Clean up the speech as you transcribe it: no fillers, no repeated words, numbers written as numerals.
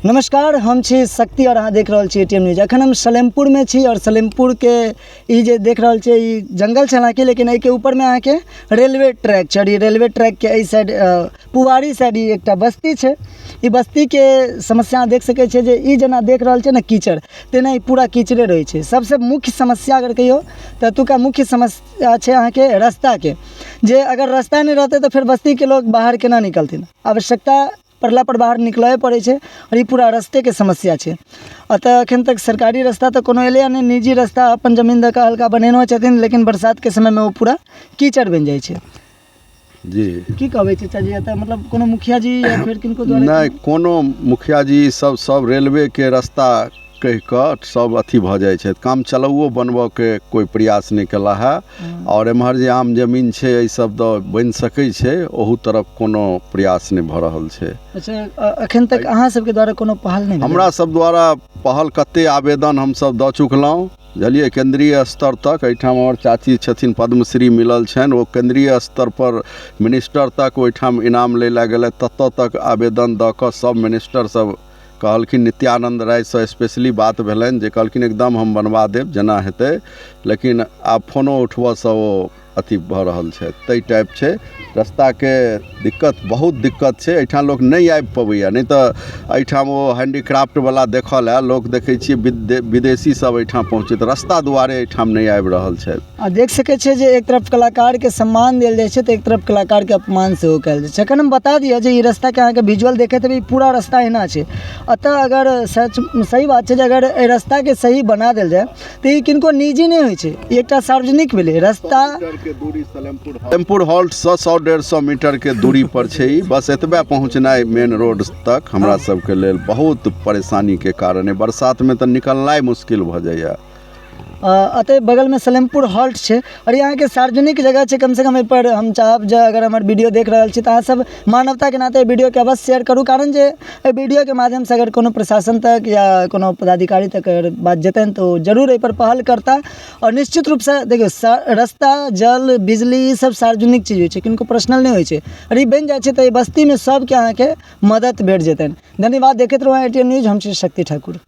नमस्कार, हम छी शक्ति और अहाँ देख रहल छी एटीएम न्यूज। अखन हम सलेमपुर में छी और सलेमपुर के ई जे देख रहल छी ई जंगल छै अहाँके, लेकिन एहि के ऊपर में अहाँके रेलवे ट्रैक छै। रेलवे ट्रैक के एहि साइड पुवारी साइड ई एकटा बस्ती छै। ई बस्ती के समस्या अहाँ देख सकै छियै जे ई जेना देख रहल छै ने कीचड़, तेना ई पूरा कीचड़े रहै छै। सबसे मुख्य समस्या अगर कहियो तऽ एतुका मुख्य समस्या छै अहाँके रास्ता के, जे अगर रास्ता नहीं रहतै तो फिर बस्ती के लोग बाहर केना निकलथिन। आवश्यकता पड़ला पर बाहर निकलए पड़े छै और ई पूरा रास्ते के समस्या छै। अतः अखन तक सरकारी रास्ता तो कोनो एलै नहीं, निजी रास्ता अपन जमीन दऽ कऽ हल्का बनेनो छथिन, लेकिन बरसात के समय में वो पूरा कीचड़ बन जाइ छै। जी की कहबै चाचा जी, एतऽ मतलब कोनो मुखिया जी या फिर किनको द्वारा नहीं, कोनो मुखिया जी सब रेलवे के रास्ता कह कऽ सब अथी भऽ जाइ छै। काम चलाउओ बनबऽ के कोई प्रयास नहीं कला है। और एम्हर जे आम जमीन छै एहि सब दऽ बनि सकै छै, ओहू तरफ कोनो प्रयास नहीं भऽ रहल छै। अच्छा, अखन तक अहाँ सबके द्वारा कोनो पहल नहीं भेलै? हमरा सब द्वारा पहल कते आवेदन हम सब दऽ चुकलहुँ, बुझलिए, केंद्रीय स्तर तक। एहिठाम और चाची छथिन पद्मश्री मिलल छनि, वो केंद्रीय स्तर पर मिनिस्टर तक ओहिठाम इनाम लै लए गेलै, ततऽ तक आवेदन दऽ कऽ सब मिनिस्टर सब कहलखिन। नित्यानंद राय से स्पेशली बात भेलनि जे कहलखिन एकदम हम बनवा देब जेना हेतै, लेकिन आब फोनो उठबऽसँ ओ अथी भऽ रहल छै। ताहि टाइप छै रास्ता के दिक्कत, बहुत दिक्कत छै। एहिठाम लोग नहीं आबि पबैया, नहीं तऽ एहिठाम वो हैंडीक्राफ्ट वाला देखऽ लए लोग देखै छियै विदेशी सब एहिठाम पहुँचैत, रास्ता दुआरे एहिठाम नहीं आबि रहल छै। आ देख सकै छियै जे एक तरफ कलाकार के सम्मान देल जाइ छै तऽ एक तरफ कलाकार के अपमान सेहो कयल जाइ छै। अखन हम बता दिया जे ई रास्ता के अहाँके विजुअल देखैत हेबै, पूरा रास्ता एना छै। अतः अगर सही बात छै जे अगर एहि रास्ता के सही बना देल जाय तऽ ई किनको निजी नहीं होइ छै, ई एकटा सार्वजनिक भेलै रास्ता। के दूरी सलेमपुर हॉल्ट से 100-150 मीटर के दूरी पर छै। बस एतबे पहुँचनाइ मेन रोड तक हमरा सबके लेल बहुत परेशानी के कारण है। बरसात में तो निकलनाइ मुश्किल भऽ जाइए। अतः बगल में सलेमपुर हॉल्ट छै और यहाँ के सार्वजनिक जगह छै। कम से कम पर हम चाहब जे अगर हमार वीडियो देख रहल छी तऽ अहाँ सब मानवता के नाते वीडियो के अवश्य शेयर करू, कारण जे वीडियो के माध्यम से अगर कोनो प्रशासन तक या कोनो पदाधिकारी तक अगर बात जेतन तो जरूर एहि पर पहल करता। और निश्चित रूप से देखियो, रास्ता, जल, बिजली ई सब सार्वजनिक चीज होइ छै, किनको पर्सनल नहीं होइ छै। और ई बनि जाइ छै तऽ ई बस्ती में सबके अहाँके मदद भेट जेतन। धन्यवाद। देखैत रहू एटीएम न्यूज, हम छी शक्ति ठाकुर।